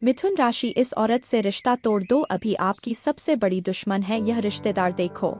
मिथुन राशि, इस औरत से रिश्ता तोड़ दो, अभी आपकी सबसे बड़ी दुश्मन है यह रिश्तेदार। देखो,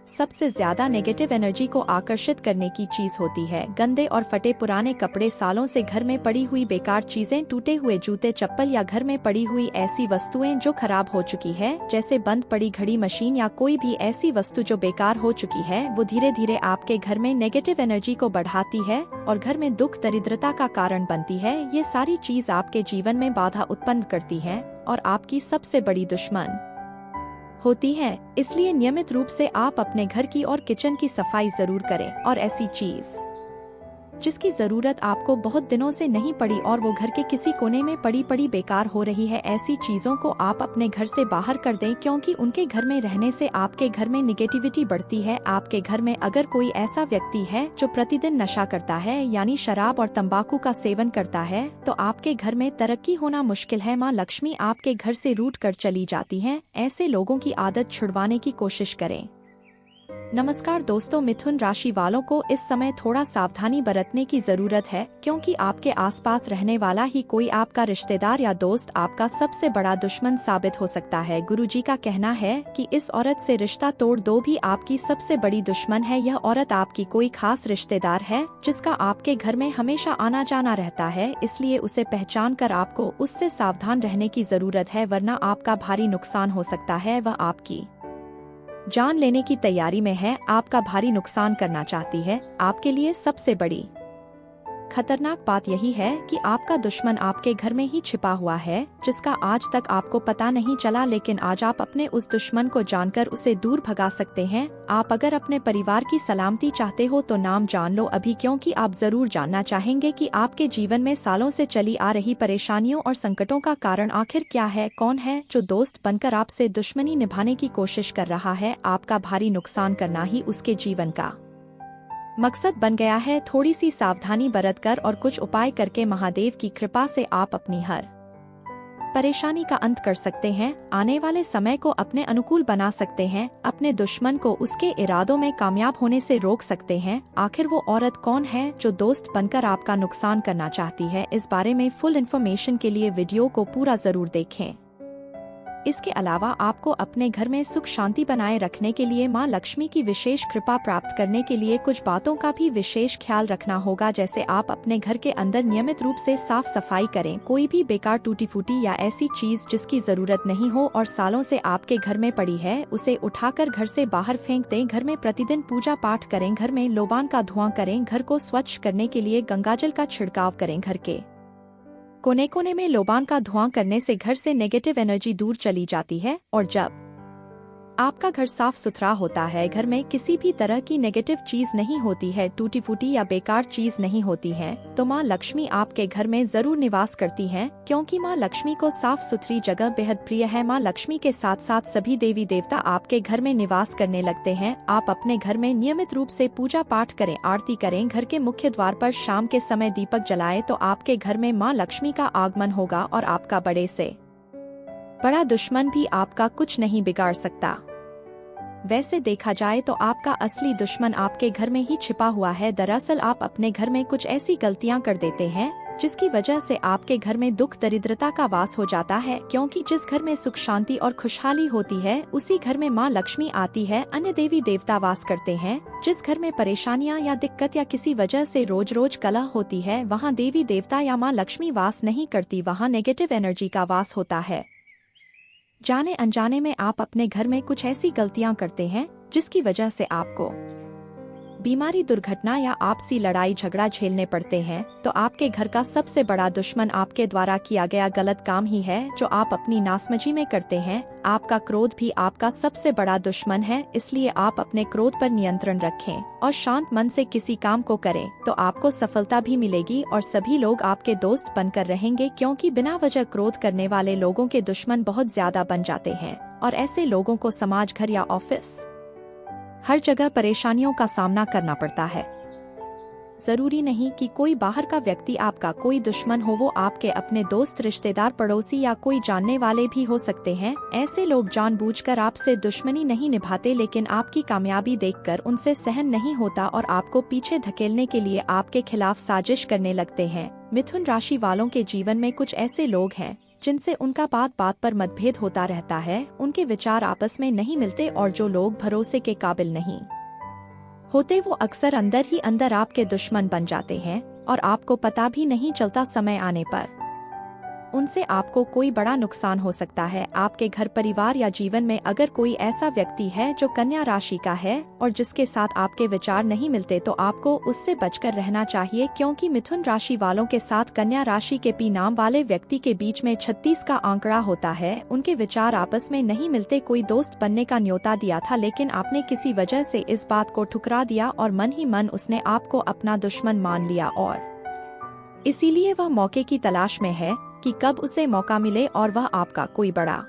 सबसे ज्यादा नेगेटिव एनर्जी को आकर्षित करने की चीज होती है गंदे और फटे पुराने कपड़े, सालों से घर में पड़ी हुई बेकार चीजें, टूटे हुए जूते चप्पल या घर में पड़ी हुई ऐसी वस्तुएं जो खराब हो चुकी है, जैसे बंद पड़ी घड़ी, मशीन या कोई भी ऐसी वस्तु जो बेकार हो चुकी है। वो धीरे धीरे आपके घर में नेगेटिव एनर्जी को बढ़ाती है और घर में दुख दरिद्रता का कारण बनती है। ये सारी चीज आपके जीवन में बाधा उत्पन्न करती है और आपकी सबसे बड़ी दुश्मन होती है। इसलिए नियमित रूप से आप अपने घर की और किचन की सफाई जरूर करें, और ऐसी चीज जिसकी जरूरत आपको बहुत दिनों से नहीं पड़ी और वो घर के किसी कोने में पड़ी पड़ी बेकार हो रही है, ऐसी चीजों को आप अपने घर से बाहर कर दें, क्योंकि उनके घर में रहने से आपके घर में निगेटिविटी बढ़ती है। आपके घर में अगर कोई ऐसा व्यक्ति है जो प्रतिदिन नशा करता है, यानी शराब और तंबाकू का सेवन करता है, तो आपके घर में तरक्की होना मुश्किल है। माँ लक्ष्मी आपके घर से रूठ कर चली जाती हैं। ऐसे लोगों की आदत छुड़वाने की कोशिश करें। नमस्कार दोस्तों, मिथुन राशि वालों को इस समय थोड़ा सावधानी बरतने की जरूरत है, क्योंकि आपके आसपास रहने वाला ही कोई आपका रिश्तेदार या दोस्त आपका सबसे बड़ा दुश्मन साबित हो सकता है। गुरुजी का कहना है कि इस औरत से रिश्ता तोड़ दो, भी आपकी सबसे बड़ी दुश्मन है। यह औरत आपकी कोई खास रिश्तेदार है जिसका आपके घर में हमेशा आना जाना रहता है, इसलिए उसे पहचान कर आपको उससे सावधान रहने की जरूरत है, वरना आपका भारी नुकसान हो सकता है। वह आपकी जान लेने की तैयारी में है, आपका भारी नुकसान करना चाहती है। आपके लिए सबसे बड़ी खतरनाक बात यही है कि आपका दुश्मन आपके घर में ही छिपा हुआ है, जिसका आज तक आपको पता नहीं चला, लेकिन आज आप अपने उस दुश्मन को जानकर उसे दूर भगा सकते हैं। आप अगर अपने परिवार की सलामती चाहते हो तो नाम जान लो अभी, क्योंकि आप जरूर जानना चाहेंगे कि आपके जीवन में सालों से चली आ रही परेशानियों और संकटों का कारण आखिर क्या है। कौन है जो दोस्त बनकर आपसे दुश्मनी निभाने की कोशिश कर रहा है? आपका भारी नुकसान करना ही उसके जीवन का मकसद बन गया है। थोड़ी सी सावधानी बरतकर और कुछ उपाय करके महादेव की कृपा से आप अपनी हर परेशानी का अंत कर सकते हैं, आने वाले समय को अपने अनुकूल बना सकते हैं, अपने दुश्मन को उसके इरादों में कामयाब होने से रोक सकते हैं। आखिर वो औरत कौन है जो दोस्त बनकर आपका नुकसान करना चाहती है? इस बारे में फुल इन्फॉर्मेशन के लिए वीडियो को पूरा जरूर देखें। इसके अलावा आपको अपने घर में सुख शांति बनाए रखने के लिए माँ लक्ष्मी की विशेष कृपा प्राप्त करने के लिए कुछ बातों का भी विशेष ख्याल रखना होगा, जैसे आप अपने घर के अंदर नियमित रूप से साफ सफाई करें। कोई भी बेकार टूटी फूटी या ऐसी चीज जिसकी जरूरत नहीं हो और सालों से आपके घर में पड़ी है, उसे उठाकर घर से बाहर फेंक दें। घर में प्रतिदिन पूजा पाठ करें, घर में लोबान का धुआं करें, घर को स्वच्छ करने के लिए गंगाजल का छिड़काव करें। घर के कोने कोने में लोबान का धुआं करने से घर से नेगेटिव एनर्जी दूर चली जाती है, और जब आपका घर साफ सुथरा होता है, घर में किसी भी तरह की नेगेटिव चीज नहीं होती है, टूटी फूटी या बेकार चीज नहीं होती है, तो माँ लक्ष्मी आपके घर में जरूर निवास करती हैं, क्योंकि माँ लक्ष्मी को साफ सुथरी जगह बेहद प्रिय है। माँ लक्ष्मी के साथ साथ सभी देवी देवता आपके घर में निवास करने लगते हैं। आप अपने घर में नियमित रूप से पूजा पाठ करें, आरती करें, घर के मुख्य द्वार पर शाम के समय दीपक जलाएं, तो आपके घर में माँ लक्ष्मी का आगमन होगा और आपका बड़े से बड़ा दुश्मन भी आपका कुछ नहीं बिगाड़ सकता। वैसे देखा जाए तो आपका असली दुश्मन आपके घर में ही छिपा हुआ है। दरअसल आप अपने घर में कुछ ऐसी गलतियां कर देते हैं जिसकी वजह से आपके घर में दुख दरिद्रता का वास हो जाता है, क्योंकि जिस घर में सुख शांति और खुशहाली होती है उसी घर में माँ लक्ष्मी आती है, अन्य देवी देवता वास करते हैं। जिस घर में परेशानियां या दिक्कत या किसी वजह से रोज रोज कलह होती है, वहाँ देवी देवता या माँ लक्ष्मी वास नहीं करती, वहाँ नेगेटिव एनर्जी का वास होता है। जाने अनजाने में आप अपने घर में कुछ ऐसी गलतियां करते हैं जिसकी वजह से आपको बीमारी, दुर्घटना या आपसी लड़ाई झगड़ा झेलने पड़ते हैं, तो आपके घर का सबसे बड़ा दुश्मन आपके द्वारा किया गया गलत काम ही है जो आप अपनी नासमझी में करते हैं। आपका क्रोध भी आपका सबसे बड़ा दुश्मन है, इसलिए आप अपने क्रोध पर नियंत्रण रखें और शांत मन से किसी काम को करें तो आपको सफलता भी मिलेगी और सभी लोग आपके दोस्त बनकर रहेंगे, क्योंकि बिना वजह क्रोध करने वाले लोगों के दुश्मन बहुत ज्यादा बन जाते हैं और ऐसे लोगों को समाज, घर या ऑफिस हर जगह परेशानियों का सामना करना पड़ता है। जरूरी नहीं कि कोई बाहर का व्यक्ति आपका कोई दुश्मन हो, वो आपके अपने दोस्त, रिश्तेदार, पड़ोसी या कोई जानने वाले भी हो सकते हैं। ऐसे लोग जानबूझकर आपसे दुश्मनी नहीं निभाते, लेकिन आपकी कामयाबी देखकर उनसे सहन नहीं होता और आपको पीछे धकेलने के लिए आपके खिलाफ साजिश करने लगते हैं। मिथुन राशि वालों के जीवन में कुछ ऐसे लोग हैं जिनसे उनका बात बात पर मतभेद होता रहता है, उनके विचार आपस में नहीं मिलते और जो लोग भरोसे के काबिल नहीं होते वो अक्सर अंदर ही अंदर आपके दुश्मन बन जाते हैं और आपको पता भी नहीं चलता। समय आने पर उनसे आपको कोई बड़ा नुकसान हो सकता है। आपके घर, परिवार या जीवन में अगर कोई ऐसा व्यक्ति है जो कन्या राशि का है और जिसके साथ आपके विचार नहीं मिलते तो आपको उससे बचकर रहना चाहिए, क्योंकि मिथुन राशि वालों के साथ कन्या राशि के पी नाम वाले व्यक्ति के बीच में 36 का आंकड़ा होता है। उनके विचार आपस में नहीं मिलते। कोई दोस्त बनने का न्योता दिया था लेकिन आपने किसी वजह से इस बात को ठुकरा दिया और मन ही मन उसने आपको अपना दुश्मन मान लिया और इसीलिए वह मौके की तलाश में है कि कब उसे मौका मिले और वह आपका कोई बड़ा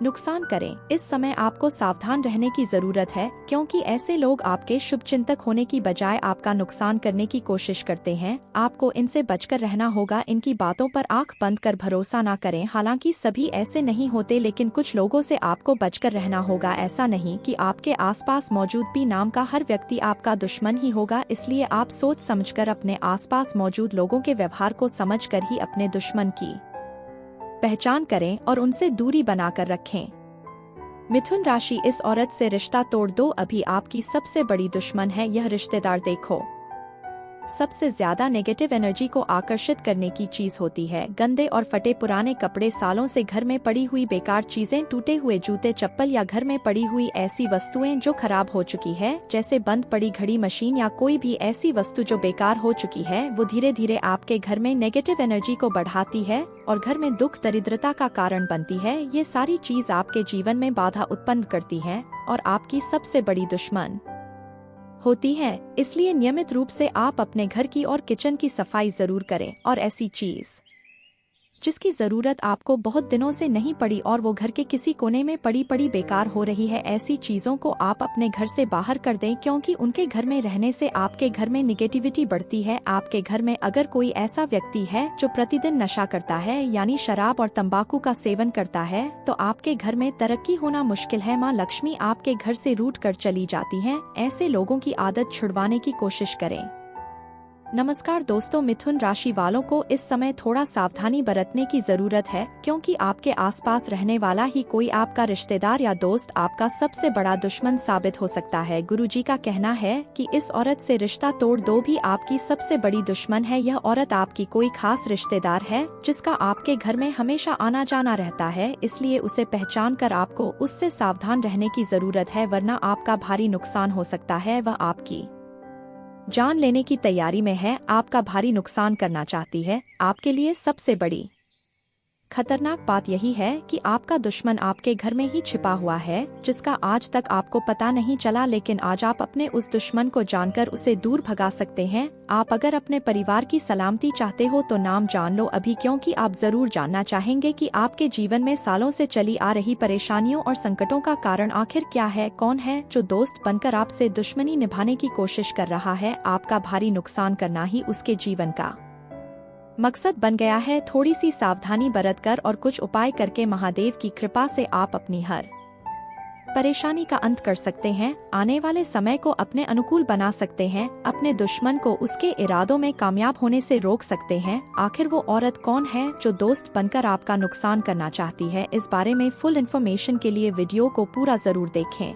नुकसान करें। इस समय आपको सावधान रहने की जरूरत है, क्योंकि ऐसे लोग आपके शुभचिंतक होने की बजाय आपका नुकसान करने की कोशिश करते हैं। आपको इनसे बचकर रहना होगा। इनकी बातों पर आंख बंद कर भरोसा ना करें। हालांकि सभी ऐसे नहीं होते, लेकिन कुछ लोगों से आपको बचकर रहना होगा। ऐसा नहीं कि आपके आसपास मौजूद पी नाम का हर व्यक्ति आपका दुश्मन ही होगा, इसलिए आप सोच समझकर अपने आसपास मौजूद लोगों के व्यवहार को समझकर ही अपने दुश्मन की पहचान करें और उनसे दूरी बनाकर रखें। मिथुन राशि, इस औरत से रिश्ता तोड़ दो, अभी आपकी सबसे बड़ी दुश्मन है यह रिश्तेदार। देखो, सबसे ज्यादा नेगेटिव एनर्जी को आकर्षित करने की चीज होती है गंदे और फटे पुराने कपड़े, सालों से घर में पड़ी हुई बेकार चीजें, टूटे हुए जूते, चप्पल या घर में पड़ी हुई ऐसी वस्तुएं जो खराब हो चुकी है, जैसे बंद पड़ी घड़ी, मशीन या कोई भी ऐसी वस्तु जो बेकार हो चुकी है। वो धीरे धीरे आपके घर में नेगेटिव एनर्जी को बढ़ाती है और घर में दुख दरिद्रता का कारण बनती है। ये सारी चीज आपके जीवन में बाधा उत्पन्न करती है और आपकी सबसे बड़ी दुश्मन होती है। इसलिए नियमित रूप से आप अपने घर की और किचन की सफाई जरूर करें और ऐसी चीज जिसकी जरूरत आपको बहुत दिनों से नहीं पड़ी और वो घर के किसी कोने में पड़ी पड़ी बेकार हो रही है, ऐसी चीजों को आप अपने घर से बाहर कर दें, क्योंकि उनके घर में रहने से आपके घर में निगेटिविटी बढ़ती है। आपके घर में अगर कोई ऐसा व्यक्ति है जो प्रतिदिन नशा करता है, यानी शराब और तंबाकू का सेवन करता है, तो आपके घर में तरक्की होना मुश्किल है। माँ लक्ष्मी आपके घर से रूठ कर चली जाती हैं। ऐसे लोगों की आदत छुड़वाने की कोशिश करें। नमस्कार दोस्तों, मिथुन राशि वालों को इस समय थोड़ा सावधानी बरतने की जरूरत है, क्योंकि आपके आसपास रहने वाला ही कोई आपका रिश्तेदार या दोस्त आपका सबसे बड़ा दुश्मन साबित हो सकता है। गुरुजी का कहना है कि इस औरत से रिश्ता तोड़ दो, भी आपकी सबसे बड़ी दुश्मन है। यह औरत आपकी कोई खास रिश्तेदार है जिसका आपके घर में हमेशा आना जाना रहता है, इसलिए उसे पहचान कर आपको उससे सावधान रहने की जरूरत है, वरना आपका भारी नुकसान हो सकता है। वह आपकी जान लेने की तैयारी में है, आपका भारी नुकसान करना चाहती है। आपके लिए सबसे बड़ी खतरनाक बात यही है कि आपका दुश्मन आपके घर में ही छिपा हुआ है, जिसका आज तक आपको पता नहीं चला, लेकिन आज आप अपने उस दुश्मन को जानकर उसे दूर भगा सकते हैं। आप अगर अपने परिवार की सलामती चाहते हो तो नाम जान लो अभी, क्योंकि आप जरूर जानना चाहेंगे कि आपके जीवन में सालों से चली आ रही परेशानियों और संकटों का कारण आखिर क्या है। कौन है जो दोस्त बनकर आपसे दुश्मनी निभाने की कोशिश कर रहा है। आपका भारी नुकसान करना ही उसके जीवन का मकसद बन गया है। थोड़ी सी सावधानी बरतकर और कुछ उपाय करके महादेव की कृपा से आप अपनी हर परेशानी का अंत कर सकते हैं। आने वाले समय को अपने अनुकूल बना सकते हैं। अपने दुश्मन को उसके इरादों में कामयाब होने से रोक सकते हैं। आखिर वो औरत कौन है जो दोस्त बनकर आपका नुकसान करना चाहती है? इस बारे में फुल इन्फॉर्मेशन के लिए वीडियो को पूरा जरूर देखें।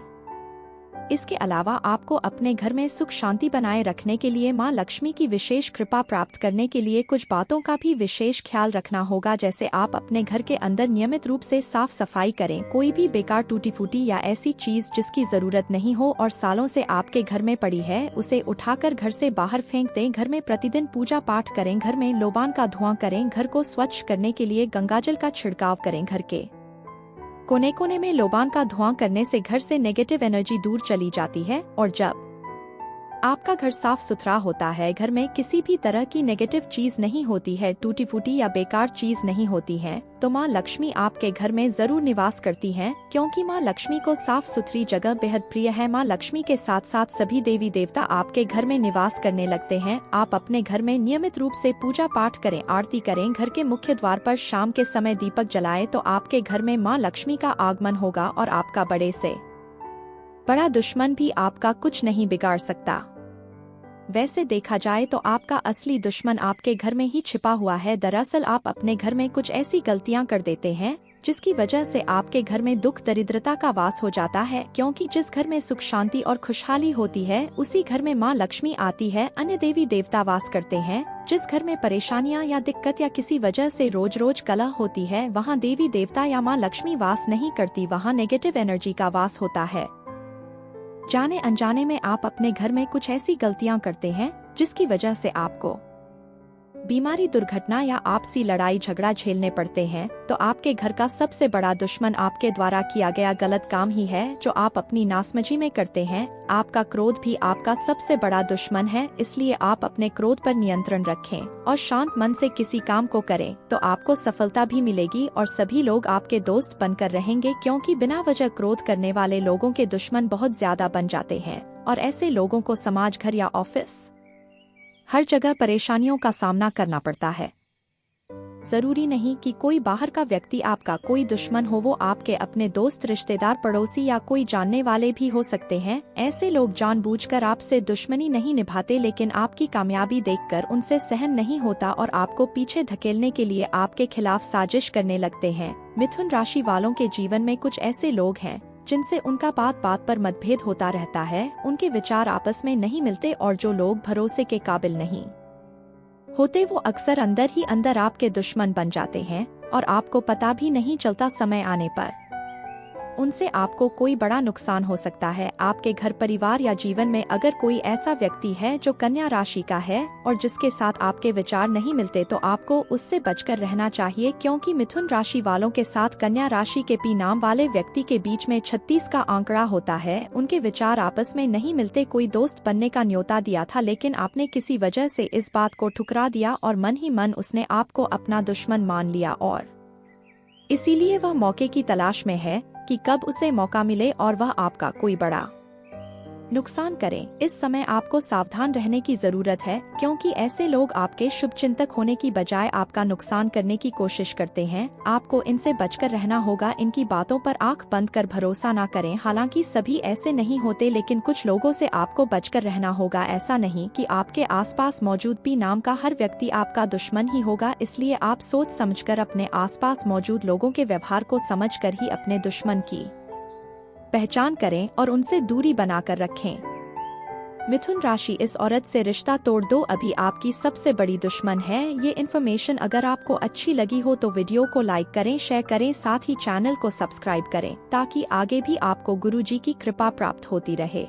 इसके अलावा आपको अपने घर में सुख शांति बनाए रखने के लिए मां लक्ष्मी की विशेष कृपा प्राप्त करने के लिए कुछ बातों का भी विशेष ख्याल रखना होगा, जैसे आप अपने घर के अंदर नियमित रूप से साफ सफाई करें। कोई भी बेकार टूटी फूटी या ऐसी चीज जिसकी जरूरत नहीं हो और सालों से आपके घर में पड़ी है, उसे उठाकर घर से बाहर फेंक दें। घर में प्रतिदिन पूजा पाठ करें। घर में लोबान का धुआं करें। घर को स्वच्छ करने के लिए गंगाजल का छिड़काव करें। घर के कोने कोने में लोबान का धुआं करने से घर से नेगेटिव एनर्जी दूर चली जाती है और जब आपका घर साफ सुथरा होता है, घर में किसी भी तरह की नेगेटिव चीज नहीं होती है, टूटी फूटी या बेकार चीज नहीं होती है, तो माँ लक्ष्मी आपके घर में जरूर निवास करती हैं, क्योंकि माँ लक्ष्मी को साफ सुथरी जगह बेहद प्रिय है। माँ लक्ष्मी के साथ साथ सभी देवी देवता आपके घर में निवास करने लगते हैं। आप अपने घर में नियमित रूप से पूजा पाठ करें, आरती करें। घर के मुख्य द्वार पर शाम के समय दीपक जलाएं, तो आपके घर में माँ लक्ष्मी का आगमन होगा और आपका बड़े से बड़ा दुश्मन भी आपका कुछ नहीं बिगाड़ सकता। वैसे देखा जाए तो आपका असली दुश्मन आपके घर में ही छिपा हुआ है। दरअसल आप अपने घर में कुछ ऐसी गलतियां कर देते हैं जिसकी वजह से आपके घर में दुख दरिद्रता का वास हो जाता है, क्योंकि जिस घर में सुख शांति और खुशहाली होती है उसी घर में माँ लक्ष्मी आती है। अन्य देवी देवता वास करते हैं। जिस घर में परेशानियां या दिक्कत या किसी वजह से रोज रोज कलह होती है वहाँ देवी देवता या माँ लक्ष्मी वास नहीं करती, वहाँ नेगेटिव एनर्जी का वास होता है। जाने अनजाने में आप अपने घर में कुछ ऐसी गलतियां करते हैं जिसकी वजह से आपको बीमारी, दुर्घटना या आपसी लड़ाई झगड़ा झेलने पड़ते हैं। तो आपके घर का सबसे बड़ा दुश्मन आपके द्वारा किया गया गलत काम ही है जो आप अपनी नासमझी में करते हैं। आपका क्रोध भी आपका सबसे बड़ा दुश्मन है, इसलिए आप अपने क्रोध पर नियंत्रण रखें और शांत मन से किसी काम को करें तो आपको सफलता भी मिलेगी और सभी लोग आपके दोस्त बनकर रहेंगे, क्योंकि बिना वजह क्रोध करने वाले लोगों के दुश्मन बहुत ज्यादा बन जाते हैं और ऐसे लोगों को समाज, घर या ऑफिस हर जगह परेशानियों का सामना करना पड़ता है। जरूरी नहीं कि कोई बाहर का व्यक्ति आपका कोई दुश्मन हो, वो आपके अपने दोस्त, रिश्तेदार, पड़ोसी या कोई जानने वाले भी हो सकते हैं। ऐसे लोग जानबूझकर आपसे दुश्मनी नहीं निभाते, लेकिन आपकी कामयाबी देखकर उनसे सहन नहीं होता और आपको पीछे धकेलने के लिए आपके खिलाफ साजिश करने लगते हैं। मिथुन राशि वालों के जीवन में कुछ ऐसे लोग हैं जिनसे उनका बात बात पर मतभेद होता रहता है। उनके विचार आपस में नहीं मिलते और जो लोग भरोसे के काबिल नहीं होते वो अक्सर अंदर ही अंदर आपके दुश्मन बन जाते हैं और आपको पता भी नहीं चलता। समय आने पर उनसे आपको कोई बड़ा नुकसान हो सकता है। आपके घर, परिवार या जीवन में अगर कोई ऐसा व्यक्ति है जो कन्या राशि का है और जिसके साथ आपके विचार नहीं मिलते तो आपको उससे बचकर रहना चाहिए, क्योंकि मिथुन राशि वालों के साथ कन्या राशि के पी नाम वाले व्यक्ति के बीच में 36 का आंकड़ा होता है। उनके विचार आपस में नहीं मिलते। कोई दोस्त बनने का न्योता दिया था लेकिन आपने किसी वजह से इस बात को ठुकरा दिया और मन ही मन उसने आपको अपना दुश्मन मान लिया और इसीलिए वह मौके की तलाश में है कि कब उसे मौका मिले और वह आपका कोई बड़ा नुकसान करें। इस समय आपको सावधान रहने की जरूरत है, क्योंकि ऐसे लोग आपके शुभचिंतक होने की बजाय आपका नुकसान करने की कोशिश करते हैं। आपको इनसे बचकर रहना होगा। इनकी बातों पर आंख बंद कर भरोसा ना करें। हालांकि सभी ऐसे नहीं होते, लेकिन कुछ लोगों से आपको बचकर रहना होगा। ऐसा नहीं कि आपके आसपास मौजूद पी नाम का हर व्यक्ति आपका दुश्मन ही होगा, इसलिए आप सोच समझकर अपने आसपास मौजूद लोगों के व्यवहार को समझकर ही अपने दुश्मन की पहचान करें और उनसे दूरी बनाकर रखें। मिथुन राशि, इस औरत से रिश्ता तोड़ दो, अभी आपकी सबसे बड़ी दुश्मन है। ये इन्फॉर्मेशन अगर आपको अच्छी लगी हो तो वीडियो को लाइक करें, शेयर करें, साथ ही चैनल को सब्सक्राइब करें ताकि आगे भी आपको गुरुजी की कृपा प्राप्त होती रहे।